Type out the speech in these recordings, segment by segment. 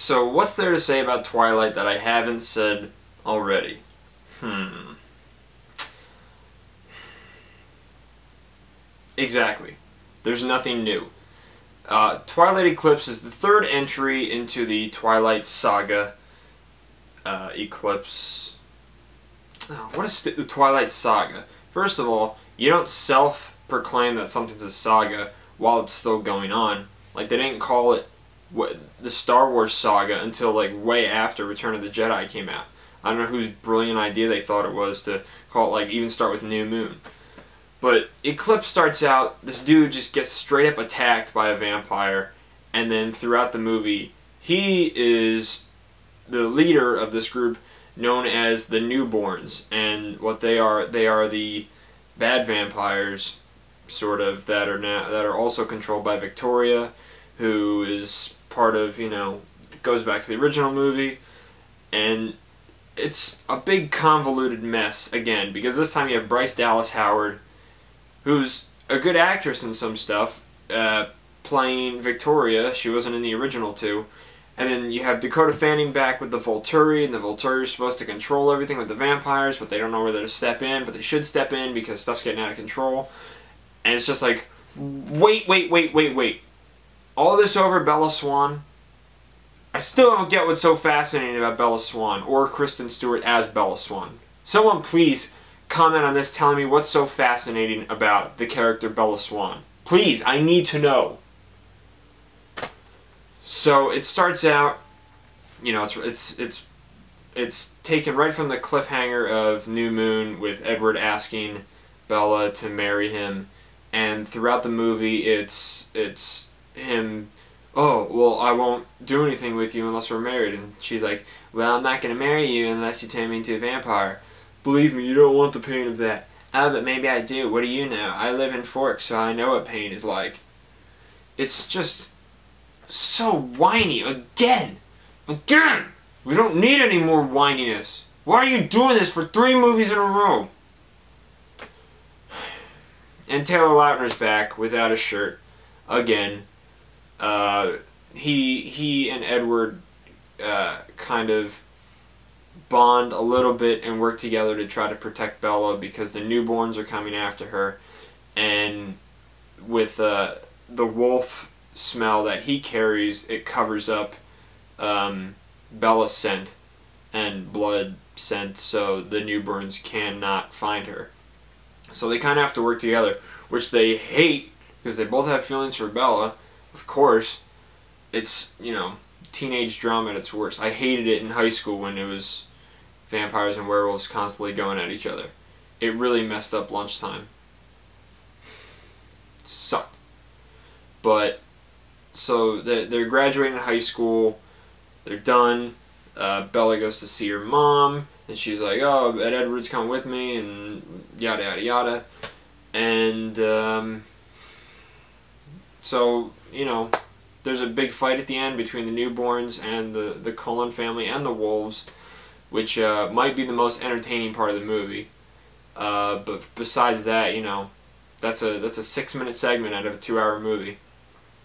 So what's there to say about Twilight that I haven't said already? Exactly. There's nothing new. Twilight Eclipse is the third entry into the Twilight saga. Eclipse. Oh, what is the Twilight saga? First of all, you don't self-proclaim that something's a saga while it's still going on. Like, they didn't call it the Star Wars saga until like way after Return of the Jedi came out. I don't know whose brilliant idea they thought it was to call it, like, even start with New Moon. But Eclipse starts out, this dude just gets straight up attacked by a vampire, and then throughout the movie, he is the leader of this group known as the Newborns, and what they are the bad vampires, sort of, that are also controlled by Victoria, who is part of, you know, goes back to the original movie, and it's a big convoluted mess again, because this time you have Bryce Dallas Howard, who's a good actress in some stuff, playing Victoria. She wasn't in the original two. And then you have Dakota Fanning back with the Volturi, and the Volturi are supposed to control everything with the vampires, but they don't know whether to step in, but they should step in because stuff's getting out of control. And it's just like, wait. All this over Bella Swan? I still don't get what's so fascinating about Bella Swan, or Kristen Stewart as Bella Swan. Someone please comment on this telling me what's so fascinating about the character Bella Swan. Please, I need to know. So it starts out, you know, it's taken right from the cliffhanger of New Moon with Edward asking Bella to marry him, and throughout the movie it's him, oh, well, I won't do anything with you unless we're married, and she's like, well, I'm not going to marry you unless you turn me into a vampire. Believe me, you don't want the pain of that. Oh, but maybe I do. What do you know? I live in Forks, so I know what pain is like. It's just so whiny. Again! We don't need any more whininess. Why are you doing this for 3 movies in a row? And Taylor Lautner's back without a shirt. Again. He and Edward kind of bond a little bit and work together to try to protect Bella because the Newborns are coming after her, and with the wolf smell that he carries, it covers up Bella's scent and blood scent, so the Newborns cannot find her. So they kind of have to work together, which they hate because they both have feelings for Bella. Of course, it's, you know, teenage drama at its worst. I hated it in high school when it was vampires and werewolves constantly going at each other. It really messed up lunchtime. Sucked. But, so they're graduating high school, they're done, Bella goes to see her mom, and she's like, oh, Ed Edward's come with me, and yada yada yada. And, so, you know, there's a big fight at the end between the Newborns and the Cullen family and the wolves, which might be the most entertaining part of the movie. But besides that, you know, that's a 6-minute segment out of a 2-hour movie,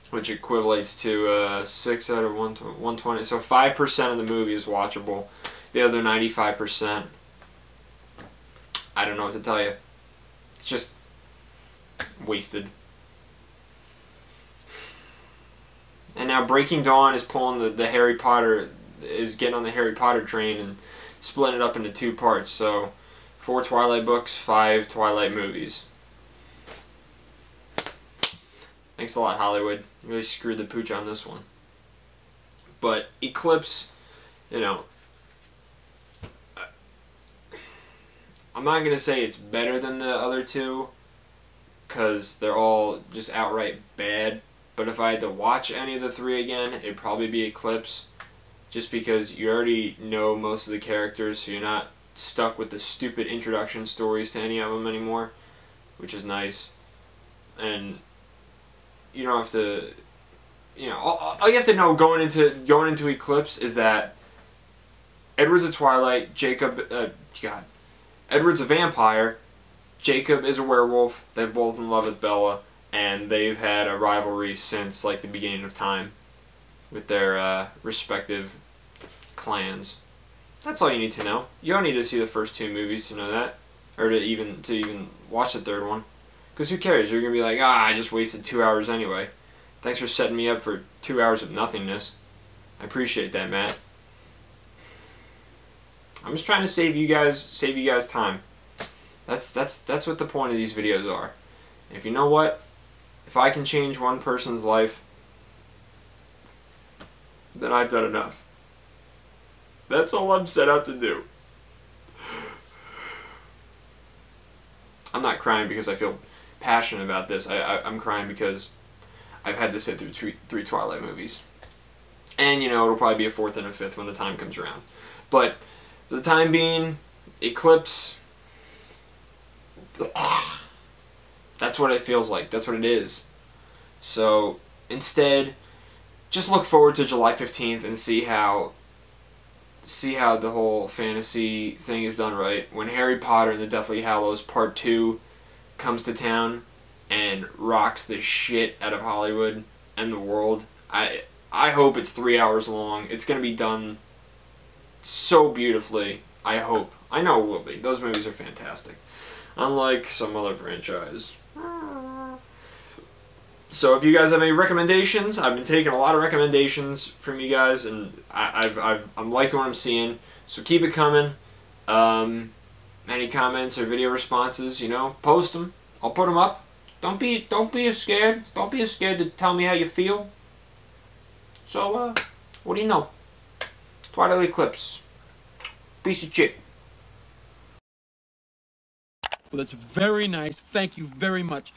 which equivalates to 6 out of 120. So 5% of the movie is watchable. The other 95%, I don't know what to tell you. It's just wasted. And now Breaking Dawn is pulling the Harry Potter, is getting on the Harry Potter train and splitting it up into 2 parts. So 4 Twilight books, 5 Twilight movies. Thanks a lot, Hollywood. You really screwed the pooch on this one. But Eclipse, you know, I'm not going to say it's better than the other 2, because they're all just outright bad. But if I had to watch any of the 3 again, it'd probably be Eclipse. Just because you already know most of the characters, so you're not stuck with the stupid introduction stories to any of them anymore, which is nice. And you don't have to, you know, all you have to know going into Eclipse is that Edward's a Twilight, Edward's a vampire, Jacob is a werewolf, they're both in love with Bella, and they've had a rivalry since, like, the beginning of time. with their respective clans. That's all you need to know. You don't need to see the first 2 movies to know that, or to even watch the 3rd one. Because who cares? You're gonna be like, I just wasted 2 hours anyway. Thanks for setting me up for 2 hours of nothingness. I appreciate that, Matt. I'm just trying to save you guys time. That's what the point of these videos are. If you know what, if I can change one person's life, then I've done enough. That's all I'm set out to do. I'm not crying because I feel passionate about this. I'm crying because I've had to sit through 3 Twilight movies. And, you know, it'll probably be a 4th and a 5th when the time comes around. But, for the time being, Eclipse, that's what it feels like. That's what it is. So, instead, just look forward to July 15th and see how the whole fantasy thing is done right. When Harry Potter and the Deathly Hallows Part 2 comes to town and rocks the shit out of Hollywood and the world, I hope it's 3 hours long. It's going to be done so beautifully. I hope. I know it will be. Those movies are fantastic. Unlike some other franchise. So if you guys have any recommendations, I've been taking a lot of recommendations from you guys, and I'm liking what I'm seeing. So keep it coming. Any comments or video responses, you know, post them. I'll put them up. Don't be scared. Don't be scared to tell me how you feel. So what do you know? Twilight Eclipse. Piece of shit. Well, that's very nice. Thank you very much.